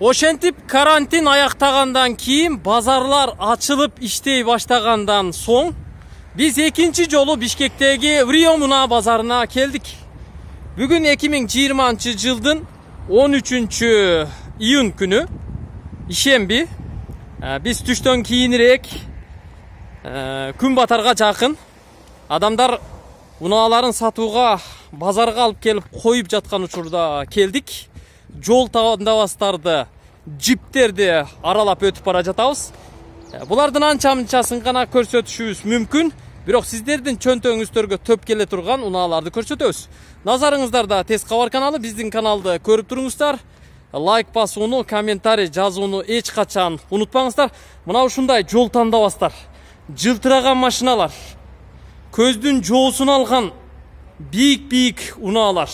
Ошентип карантин аяктагандан кийин базарлар ачылып иштей баштагандан соң биз экинчи жолу Бишкектеги Рио Мунаа базарына келдик. Бүгүн 2020-жылдын 13-июнь күнү ишемби. Биз түштөн кийинирээк күн батарга жакын адамдар унааларын сатууга базарга алып келип коюп жаткан учурда келдик. Жол тандабастарды, жиптерди аралап өтүп бара жатабыз. Булардын анча-мынчасын гана көрсөтүшүбүз мүмкүн, бирок сиздердин чөнтөгүңүздөргө төп келе турган унааларды көрсөтөбүз. Назарыңыздарда Тез кабар каналы, биздин каналды көрүп туруңуздар. Лайк басууну, комментарий жазууну эч качан унутпаңыздар. Мына ушундай жол тандабастар, жылтыраган машиналар, көздүн жоосун алган бийик унаалар,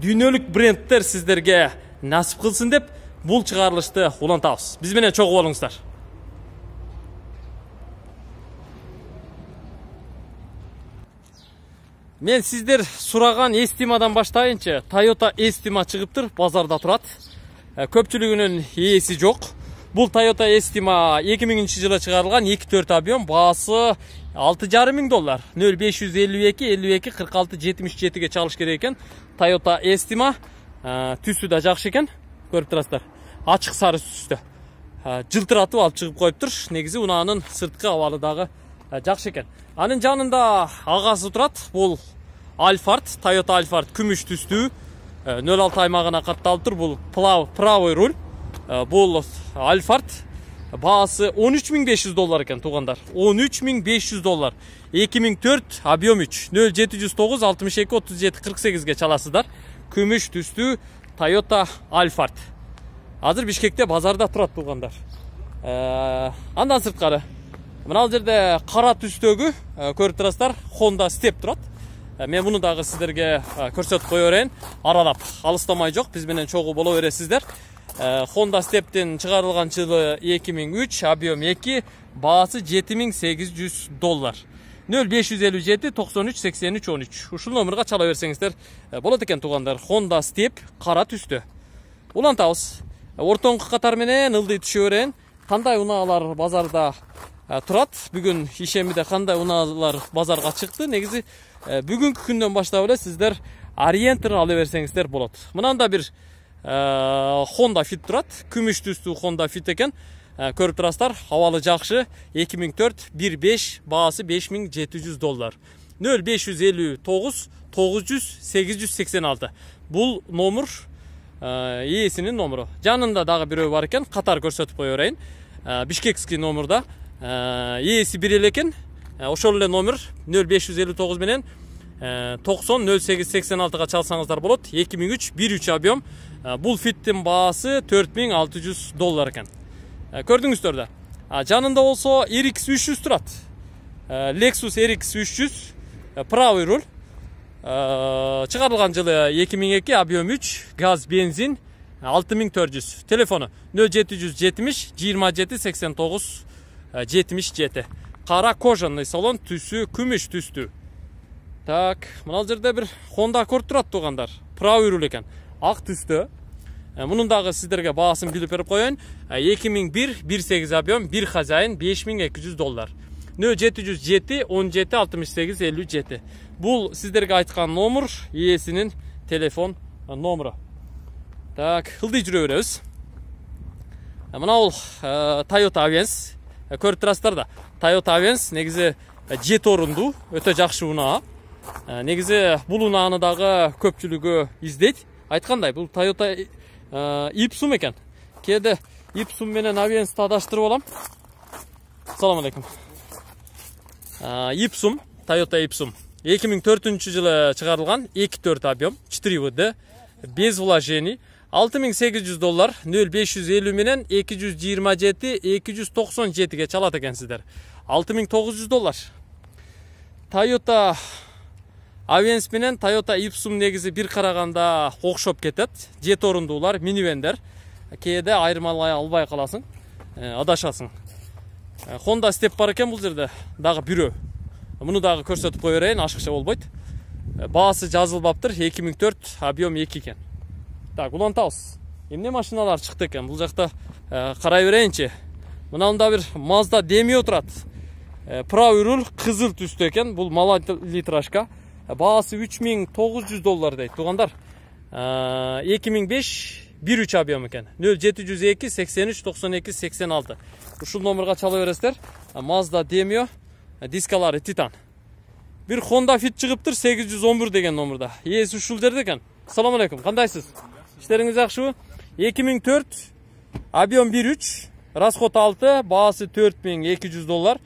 дүйнөлүк брендтер сиздерге насип кылсын деп бул чыгарылышты улантабыз. Биз менен чогуу болуңуздар. Мен сиздер сураган Эстимадан баштайынчы. Toyota Estima чыгыптыр, базарда турат. Көпчүлүгүнүн ээси жок. Бул Toyota Estima 2000-жылы чыгарылган 2.4 объем, баасы $6,500. 0552 52 46 77-ге чалыш керек экен. Toyota Estima түсү да жакшы экен. Көрүп турасыздар. Ачык сары түстө. Жылтыратып алып чыгып коюптур. Негизи унаанын сырткы абалы дагы жакшы экен. Анын жанында агасы турат. Бул Alphard, Toyota Alphard күмүш түстүү. 06 аймагына катталыптыр. Бул правый руль. Бул Alphard баасы $13,500 экен, туугандар. $13,500. 2004 объем 3. 0709 62 37 48-ге чаласыздар. Күмүш түстүү Toyota Alphard. Азыр Бишкекте базарда турат, туугандар. Андан сырткары мына жерде кара түстөгү көрүп турасыздар, Honda Step турат. Мен муну дагы сиздерге көрсөтүп кое берейин. Аралап алыстамай жок, биз менен чогуу боло бересиздер. Honda Step'ten çıkarılgan жылы 2003, объем 2, баасы $7,800. 0557 93 83 13. Ушул номерге чала берсеңиздер болот экен, туугандар. Honda Step кара түстө. Улантабыз. Ортоңку катар менен ылдый түшө берейин. Кандай унаалар базарда турат? Бүгүн ишембиде кандай унаалар базарга чыкты? Негизи бүгүнкү күндөн баштап эле сиздер Orienter ала берсеңиздер болот. Мынанда бир Honda Fit турат. Күмүш түстүү Honda Fit экен. Көрүп турасыздар, абалы жакшы. 2004 1.5, баасы $5,700. 0559 900 886. Бул номер ээсинин номеру. Жанында дагы бирөө бар экен, катар көрсөтүп кое берейин. Бишкекский номерда ээси бир эле экен. Ошол эле номер 0559 менен 90 08 86-га чалсаңыздар болот. 2003 1.3 объем. Бул фиттин баасы $4,600 экен. Көрдүңүздөр да. Жанында болсо RX 300 турат. Lexus RX 300, правый руль. Чыгарылган жылы 2002, объем 3, газ, бензин, 6400. Телефону 0770 27 89 77. Кара кожаный салон, түсү күмүш түстүү. Так, мына жерде бир Honda Accord турат, туугандар. Правый руль экен. Ак түстө. Мунун дагы сиздерге баасын билип берип коеюн. 2001 1.8 объем, бир хозяин, $5,200. 0707 17 68 57. Бул сиздерге айткан номер ээсинин телефон номеру. Так, ылдый жүрө беребиз. Мына бул Toyota Avensis. Көрүп турасыздар да. Toyota Avensis негизи жет орундуу, өтө жакшы унаа. Негизи бул унааны дагы көпчүлүгү издейт. Айткандай, бул Toyota Ipsum экен. Кээде Ipsum менен Avensis адаштырып алам. Салам алейкум. Ipsum, Toyota Ipsum 2004-жылы чыгарылган 2.4 объем, 4WD, без вложений, $6,800. 0550 менен 227 297-ге чалат экенсиздер. $6,900. Toyota Avensis менен Toyota Ipsum негизи бир караганда окшоп кетет. Жет орундуулар, минивендер. Кээде айырмалай албай каласың, адашасың. Honda Step бар экен бул жерде, дагы бирөө. Муну дагы көрсөтүп кое берейин, ашыкча болбойт. Баасы жазылбаптыр, 2004, объем 2 экен. Так, улантабыз. Эмне машиналар чыкты экен? Бул жакта карай берейинчи. Мынанда бир Mazda Demio турат. Правый руль кызыл түстө экен. Бул малолитражка. Баасы $3900 дейт. Тугандар. 2005 1.3 объем экен. 0702 83 92 86. Ушул номерге чала бересиздер. Mazda Demio, дискалары Titan. Bir Honda Fit чыгыптыр 811 деген номерда. Ээси ушул жерде экен. Assalamu алейкум. Кандайсыз? İşleriniz жакшыбы? 2004 объем 1.3, расход 6, баасы $4200.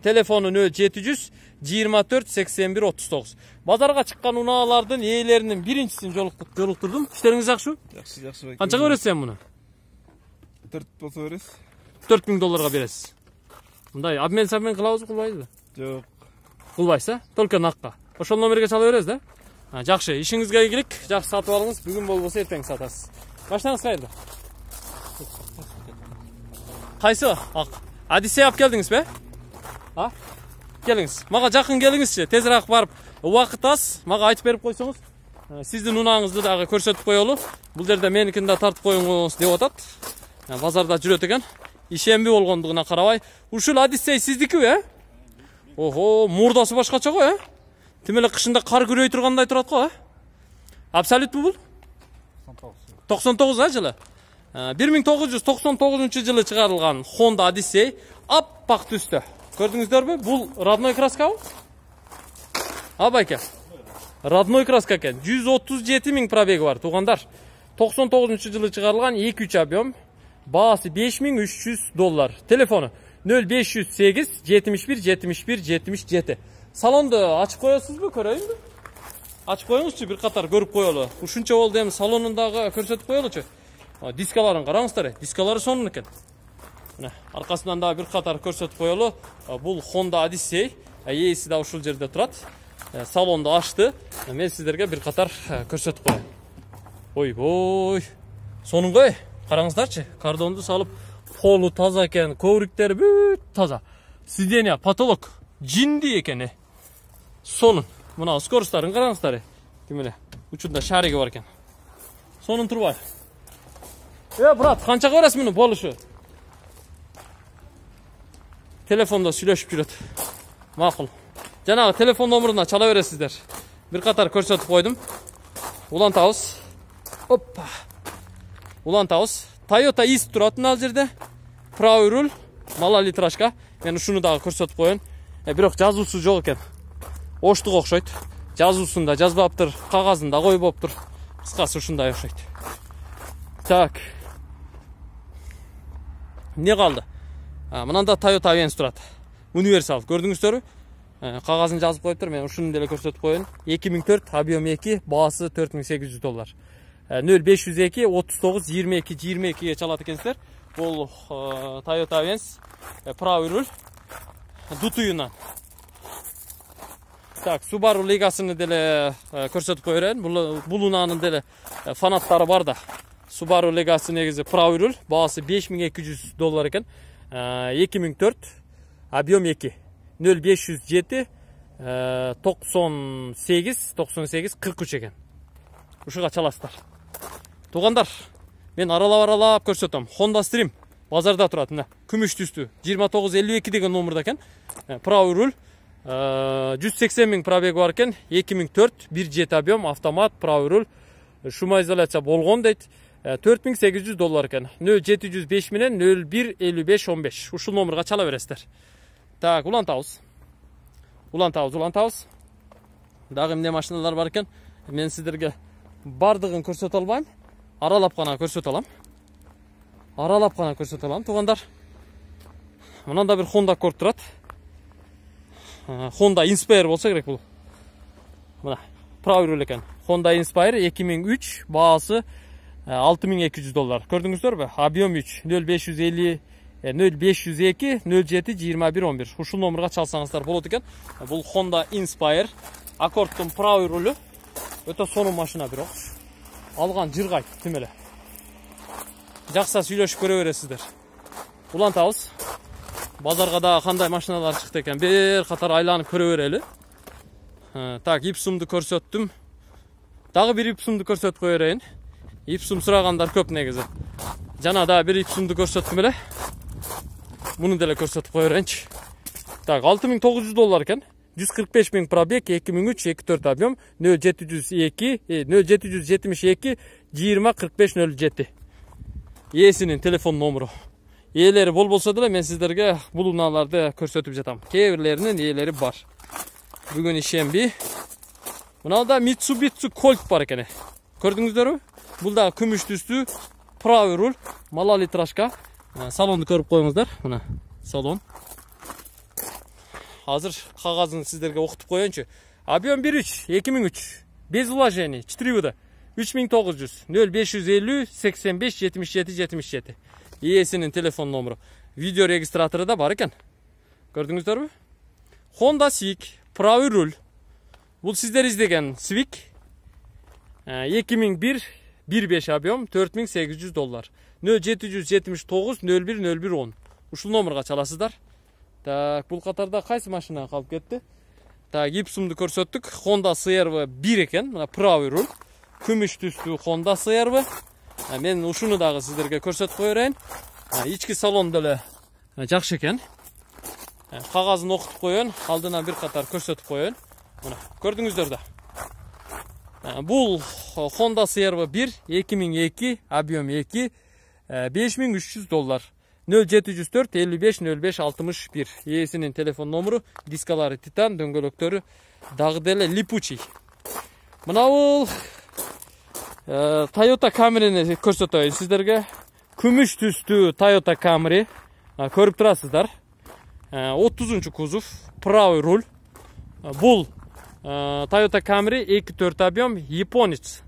Телефону 0700 24 81 39. Базарга чыккан унаалардын ээлеринин биринчисин жолуктурдум. İşleriniz жакшыбы? Жакшы. Канчага бересиз сен муну? 4 болсо бересиз. $4000 бересиз. Мындай обмен кылабызбы, кылбайбызбы? Жок. Кылбайсыз, только накка. Ошол номерге чала бересиз да? Жакшы, ишиңизге ийгилик, жакшы сатып алыңыз. Бүгүн болбосо эртең сатасыз. Машинаңыз кайерде? Кайсы? Ак. Одиссей алып келдиңиз бе? А? Келиңиз. Мага жакын келиңизчи. Тезирээк барып, убакыт аз. Мага айтып берип койсоңуз, сиздин унааңызды дагы көрсөтүп коелу. Бул жерде меникин да тартып коюңуз деп атат. Базарда жүрөт экен. Ишемби болгондугуна карабай, ушул Одиссей сиздикиби, Ого, мурдасы башкача го, Тим эле кышында кар күрөй тургандай турат го, Абсолютбу бул? 99 жылы. 1999 жылы чыгарылган Honda Odyssey аппак түстө. Көрдүңүздөрбү? Бул родной краскабы? Байке. Родной краска экен. 137 000 пробеги бар, туугандар. 99 жылы чыгарылган 2.3 объем. Баасы $5300. Телефону 0508 71 71 77. Салонду ачып коесузбу, көрөйүнбү? Ачып коюңузчу, бир катар көрүп коелу. Ушунча болду, эми салонундагы көрсөтүп коелучу. Дискаларын караңыздар, дискалары сонун экен. Мына аркасынан да бир катар көрсөтүп коелу. Бул Honda Odyssey, ээси да ушул жерде турат. Салонду ачты. Мен сиздерге бир катар көрсөтүп коеюн. Ойбой. Сонун го. Караңыздарчы, кардонду салып, полу таза экен, ковриктери бүт таза. Сиденья, потолок жинди экен. Сонун. Мына скоростарын караңыздар. Тим эле учунда шариги бар экен. Сонун турбай. Брат, канчага бересиз муну болушу? Телефонда сүйлөшүп жүрөт. Макул. Жанагы телефон номеруна чала бересиздер. Бир катар көрсөтүп койдум. Улантабыз. Оппа. Улантабыз. Toyota East турат мына жерде. Правый руль, малолитражка. Мен ушуну дагы көрсөтүп коеюн. Бирок жазуусу жок экен. Оштук окшойт. Жазуусунда жазбаптыр, кагазында койбоптур. Кыскасы ушундай окшойт. Так. Не калды? Мынанда Toyota Avensis турат. Универсал. Көрдүңүздөрбү? Кагазын жазып коюптур. Мен ушуну деле көрсөтүп коеюн. 2004 объем 2, баасы $4800. 0502 39 22 22 чалат экенсиздер. Бул Toyota Avensis, правый руль, дутуюнан. Так, Subaru Legacy'ны деле көрсөтүп коерен. Бул унаанын деле фанаттары бар да. Subaru Legacy негизи правый руль, баасы $5200 экен. 2004 объем 2, 0507 98 98 43 экен. Ушуга чаласыздар. Тугандар, мен аралап көрсөтөм. Honda Stream базарда турат, мына күмүш түстүү. 2952 деген номерда экен. Правый руль, 180 000 пробеги бар экен. 2004 1.7 объем, автомат, правый руль, шумоизоляция болгон дейт. $4800 экен. 0705 менен 01 55 15. Ушул номерге чала бересиздер. Так, улантабыз. Дагы эмне машиналар бар экен? Мен сиздерге бардыгын көрсөтө албайм. Аралап гана көрсөтө алам. Тугандар. Мынанда бир Honda Accord турат. Honda Inspire болсо керек бул. Мына правый руль экен. Honda Inspire 2003, баасы $6200. Көрдүңүздөрбү? Объем 3, 0502 07 21 11. Ушул номерге чалсаңыздар болот экен. Бул Honda Inspire, Accord'тун правый рулю. Өтө сонун машина бирок. Алган жыргайт, тим эле. Жакса сүйлөшүп көрө бересиздер. Улантабыз. Базарга да кандай машиналар чыкты экен, бир катар айланып көрө берели. Так, Ipsum'ду көрсөттүм. Дагы бир Ipsum'ду көрсөтүп коерейин. Ipsum сұрагандар көп негизи. Жана да бир ипсумду көрсөттүм эле. Муну деле көрсөтүп кое берейинчи. Так, $6,900 экен. 145.000 пробег, 2003, 24 объем, 0702, 0772 20 45 07. Ээсинин телефон номеру. Ээлери бол болсо деле мен сиздерге бул унааларды көрсөтүп жатам. Кээ бирлеринин ээлери бар. Бүгүн ишемби. Мынада Mitsubishi Colt бар экен. Көрдүңүздөрбү? Бул да күмүш түстүү правый руль, мала литрашка. Салонду көрүп коюңуздар. Мына салон. Азыр кагазын сиздерге окутуп коеюнчу. Объем 1.3, 2003, без вложений, 4 года, 3900, 0550, 85, 77, 77. Ээсинин телефон номеру. Видео регистратору да бар экен. Көрдүңүздөрбү? Honda Civic, правый руль. Бул сиздер издеген Civic. 2001, 1.5 объем, $4800. 0779 01 01 10. Ушул номерга чаласыздар. Так, бул катарда кайсы машина калып кетти? Так, ипсумду көрсөттүк. Honda CR-V 1 экен, мына правый руль. Күмүш түстүү Honda CR-V. Мен ушуну дагы сиздерге көрсөтүп кое берейин. Ички салон деле жакшы экен. Кагазын окутуп коеюн, алдынан бир катар көрсөтүп коеюн. Мына, көрдүңүздөр да. Бул Honda CR-V 1 2002, объем 2, $5300. 0704 55 05 61. Ээсинин телефон номеру, дискалары титан, дөңгөлөктөрү дагы деле липучий. Мына бул Toyota Camry'ni көрсөтөйүн сиздерге. Күмүш түстүү Toyota Camry. Көрүп турасыздар. 30 кузов, правый руль. Бул Toyota Camry 2.4 объем, японец.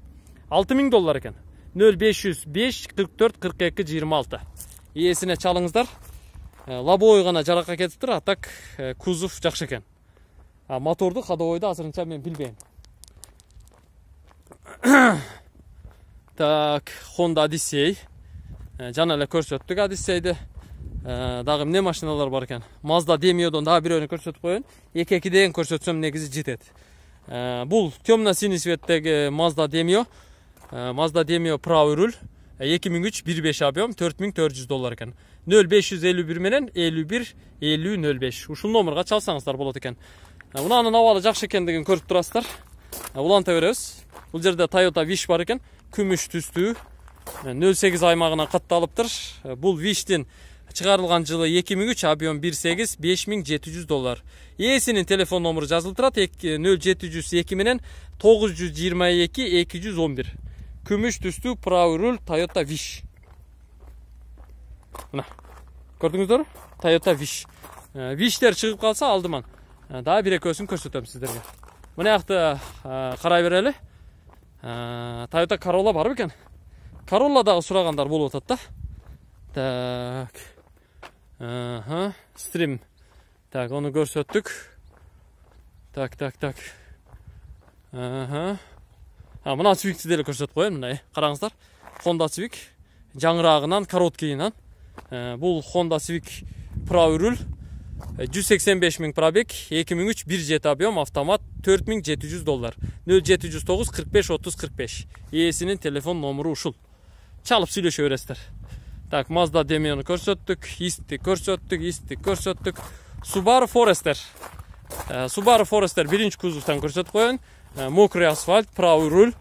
$6000 экен. 0505 44 42 26. Ээсине чалыңыздар. Лобовой гана жаракка кетиптир, а так кузов жакшы экен. Моторду ходовойду азырынча мен билбейм. Так, Honda Odyssey. Жана эле көрсөттүк Odyssey'ди. Дагы эмне машиналар бар экен? Mazda Demio'дон дагы бирөөнү көрсөтүп коеюн. 2-2ден көрсөтсөм негизи жетет. Бул темно-синий цветтеги Mazda Demio. Mazda Demio правый руль. 2003 1.5 объем, $4400 экен. 0551 менен 51 50 05. Ушул номерга чалсаңыздар болот экен. Мунанын абалы жакшы экендигин көрүп турасыздар. Уланта беребиз. Бул жерде Toyota Wish бар экен. Күмүш түстүү. 08 аймагына катталыптыр. Бул Wish'тин чыгарылган жылы 2003, объем 1.8, $5700. Ээсинин телефон номеру жазылып турат. 0702 менен 922 211. Күмүш түстүү правый руль Toyota Wish. Мына. Көрдүңүздөр? Toyota Wish. Wish'тер чыгып калса алдыман. Дагы бир экөөсүн көрсөтөм сиздерге. Мына жакта карай берели. Toyota Corolla бар бекен? Corolla дагы сурагандар болуп атат да. Так. Stream. Так, onu көрсөттүк. Так. Мына Civic'ти деле көрсөтүп коеюн, мына караңыздар. Honda Civic жаңыраагынан, короткийинен. Бул Honda Civic правый руль. 185.000 пробег, 2003 1.7 объем, автомат, $4700. 0709 45 30 45. Ээсинин телефон номеру ушул. Чалып сүйлөшө бересиздер. Так, Mazda Demio'nu көрсөттүк, Исти көрсөттүк. Subaru Forester. Subaru Forester биринчи кузовтан көрсөтүп коеюн. Мокрый асфальт, правый руль.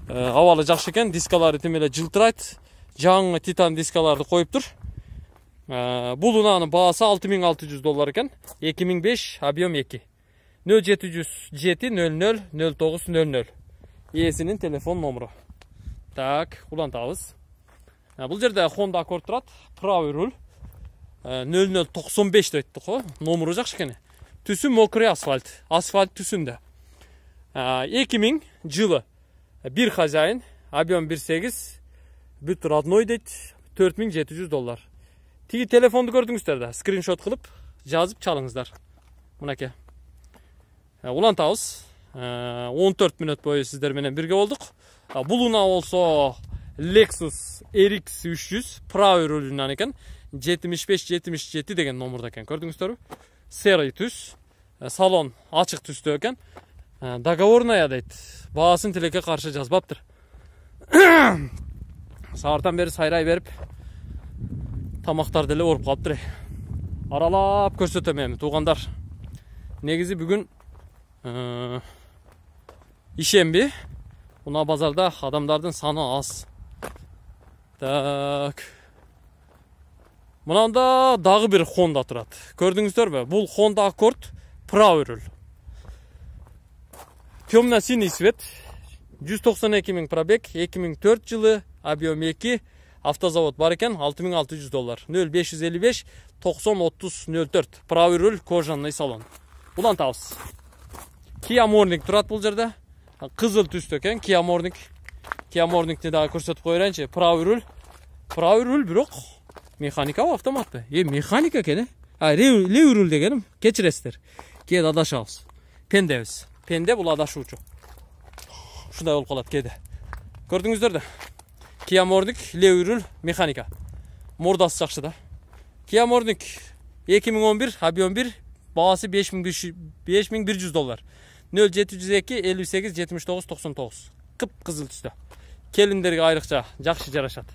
Абалы жакшы экен, дискалары тим эле жылтырайт. Жаңы титан дискаларды коюптур. Бул унаанын баасы $6600 экен. 2005, объем 2. 0707 00 09 00. Ээсинин телефон номеру. Так, улантабыз. Бул жерде Honda Accord турат, правый руль. 0095 деп айттык го. Номеру жакшы экен. Түсү мокрый асфальт. Асфальт түсүндө. 2000 жылы. Бир хозяин, объем 1.8, бүт родной дейт, $4700. Тиги телефонду көрдүңүздөр да, скриншот кылып, жазып чалыңыздар. Мынакей. Улантабыз. 14 мүнөт бою сиздер менен бирге болдук. Бул унаа болсо Lexus RX 300 правый рулунан экен. 75-77 деген номерда экен. Көрдүңүздөрбү? Серый түс. Салон ачык түстө экен. Договорная дейт. Баасын тилекке каршы жазбаптыр. Сағыртан бері сайрай беріп, тамақтар деле ооруп калыптыр. Аралап көрсөтөм эми туугандар. Негизи бүгүн ишемби. Мына базарда адамдардын саны аз. Так. Мынанда дагы бир Honda турат. Көрдүңүздөрбү? Бул Honda Accord Pro руль. Темно-синий цвет. 192 000 пробег, 2004 жылы, объем 2, автозавод бар экен, $6600. 0555 90 30 04. Правый руль, кожаный салон. Улантабыз. Kia Morning турат бул жерде. Кызыл түстө экен, Kia Morning. Kia Morning'ни дагы көрсөтүп коерайынчы. Правый руль. Правый руль бирок механикабы, автоматпы? Механика экен, левый руль дегеним, кечиресиздер. Кээде адашабыз. Пендебиз. Пенде бул адашуучу. Шундай болуп калат кээде. Көрдүңүздөр да. Kia Morning, левый руль, механика. Мордасы жакшы да. Kia Morning 2011, объем 1, баасы $5100. 0702 58 79 99. Кып-кызыл түстө. Келиндерге айрыкча жакшы жарашат.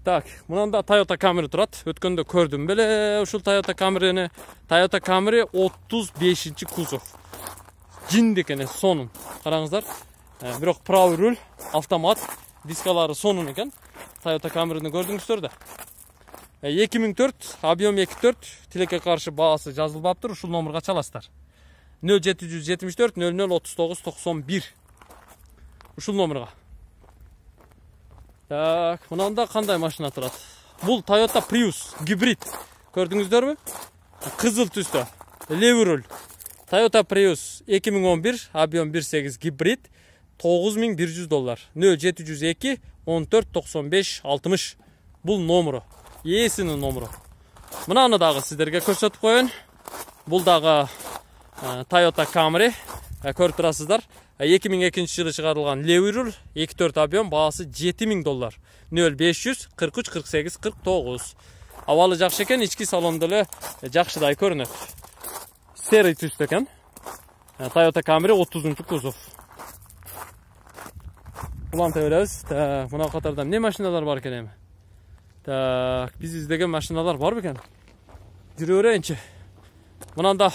Так, мынанда Toyota Camry турат. Өткөндө көрдүм беле ушул Toyota Camry'ни. Toyota Camry 35-чи кузов. Жиндик эне, сонун. Караңыздар. Бирок правый руль, автомат, дискалары сонун экен. Toyota Camry'ni көрдүңүздөр да. 2004, объем 24, тилекке каршы баасы жазылбаптыр. Ушул номерге чаласыздар. 0774 00 39 91. Ушул номерге. Так, мынанда кандай машина турат? Бул Toyota Prius гибрид. Көрдүңүздөрбү? Кызыл түстө. Левый руль. Toyota Prius 2011, объем 1.8 гибрид, $9100. 0702 14 95 60. Бул номеру. Ээсинин номеру. Мынаны дагы сиздерге көрсөтүп коеюн. Бул дагы Toyota Camry. Көрүп турасыздар. 2002 жылы чыгарылган левый руль, 2.4 объем, баасы $7000. 0500 43 48 49. Абалы жакшы экен, ички салон деле жакшыдай көрүнөт. Серый түстө экен. Toyota Camry 30-чу кузов. Уланта беребиз. Мына катарда эмне машиналар бар экен эми? Так, биз издеген машиналар бар бекен? Жүрө берейинчи. Мынанда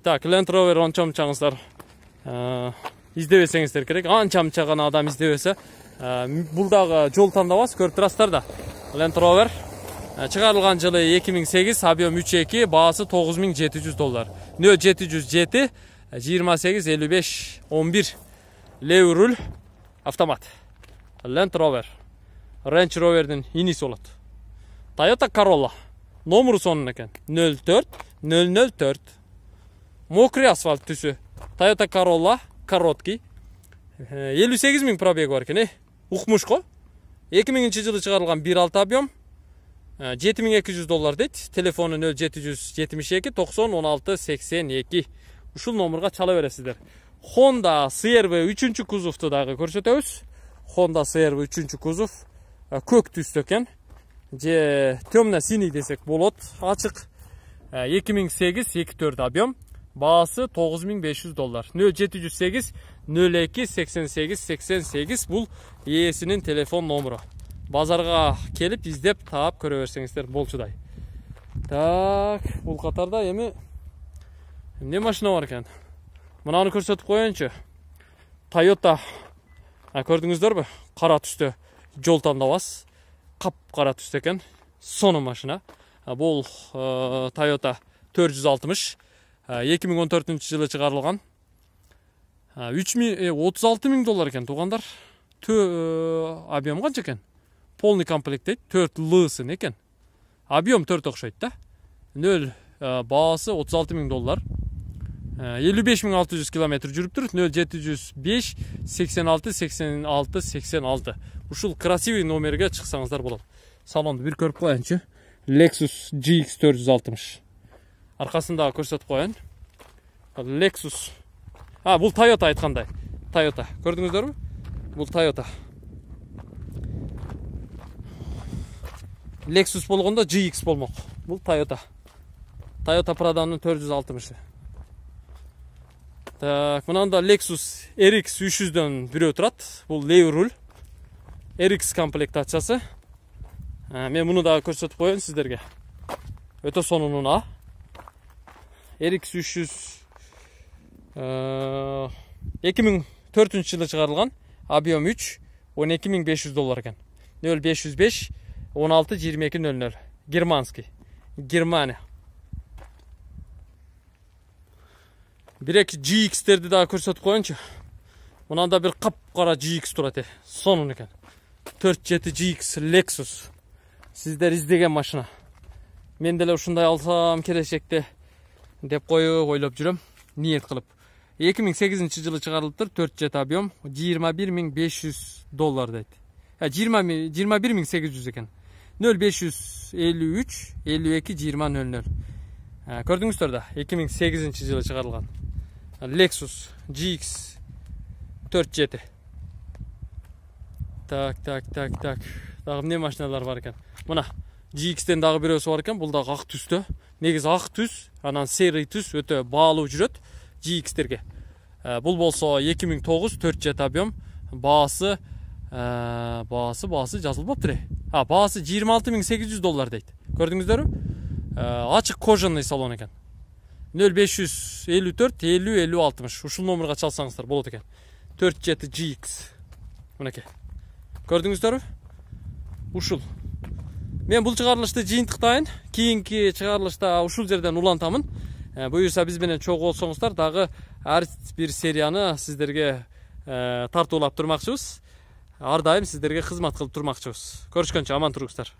так, Land Rover ончомчаңыздар. Издебесеңиздер керек. Анчамчаган адам издебесе, бул дагы жол тандабас, көрүп турасыздар да. Land Rover чыгарылган жылы 2008, объем 3.2, баасы $9700. 0707 28 55 11. Левый руль, автомат. Land Rover. Range Rover'дин иниси болот. Toyota Corolla. Номеру сонун экен. 04 004. Мокрый асфальт түсү. Toyota Corolla, короткий. 58 000 пробеги бар экен, Укмуш го. 2000 жылы чыгарылган 1.6 объем. $7200 дейт. Телефону 0772 90 16 82. Ушул номерге чала бересиздер. Honda CR-V 3-чү кузовту дагы көрсөтөбүз. Honda CR-V 3-чү кузов. Көк түстө экен. Же темно-синий десек болот. Ачык. 2008 2.4 объем. Баасы $9500. 0708 02 88 88. Бул ээсинин телефон номеру. Базарга келип издеп таап көрө берсеңиздер болчудай. Так, бул катарда эми эмне машина бар экен? Мынаны көрсөтүп коеюнчу. Toyota. Көрдүңүздөрбү? Кара түстө. Жол тандабас. Кап-кара түстө экен. Сонун машина. Бул Toyota 460. 2014 жылы чыгарылган. $36,000 экен, туугандар. Объем канча экен? Полный комплект дейт. 4 лысын экен. Объем 4 окшойт да. 0 баасы $36,000. 55 600 км жүрүптүр. 0705 86 86 86. Ушул красивый номерге чыксаңыздар болот. Салонду бир көрүп коеюнчу. Lexus GX 460. Аркасында көрсөтүп коеюн. Lexus. Бул Toyota айткандай. Toyota. Көрдүңүздөрбү? Бул Toyota. Lexus болгондо GX болмок. Бул Toyota. Toyota Prada'nын 460. Так, мынанда Lexus RX 300-дөн бирөө турат. Бул левый руль. RX комплектациясы. Мен мұны да көрсетіп қояйын сіздерге. Өте сонунун A. RX 300 2004 жылы шығарылған. Объем 3 $12.500 екен. 0505 16 2200. Германский. Германия. Бір-екі GX-терді да көрсетіп қойыншы. Мұнанда бір қап-қара GX тұрады. Сонун екен. 47 GX Lexus. Сіздер іздеген машина. Мен деле ушундай алсам келешекте деп ойлап жүрөм. Ниет кылып. 2008 жылы чыгарылыптыр. 4 жет объем $21.500 дейт. 21.800 екен. 0553 52 2000. Көрдүңүздөр да 2008 жылы чыгарылган Lexus GX 4 жети. Так. Дагы эмне машиналар бар экен? Мына GX-тен дагы бирөөсү бар экен. Бул дагы ак түстө. Негизи ак түс, анан серый түс өтө баалуу жүрөт GX-терге. Бул болсо 2009 4 жет объем. Баасы жазылбаптыр. Баасы $26.800 дейт. Көрдүңүздөрбү? Ачык кожаный салон экен. 0554 50 50 60. Ушул номерге чалсаңыздар болот экен. 4 жети GX. Мынакей. Көрдүңүздөрбү? Ушул. Мен бул чыгарылышты жыйынтыктайын. Кийинки чыгарылышта ушул жерден улантамын. Буюрса биз менен чогуу болсоңуздар, дагы ар бир серияны сиздерге тартуулап турмакчыбыз. Ар дайым сиздерге кызмат кылып турмакчыбыз. Көрүшкөнчө аман туруңуздар.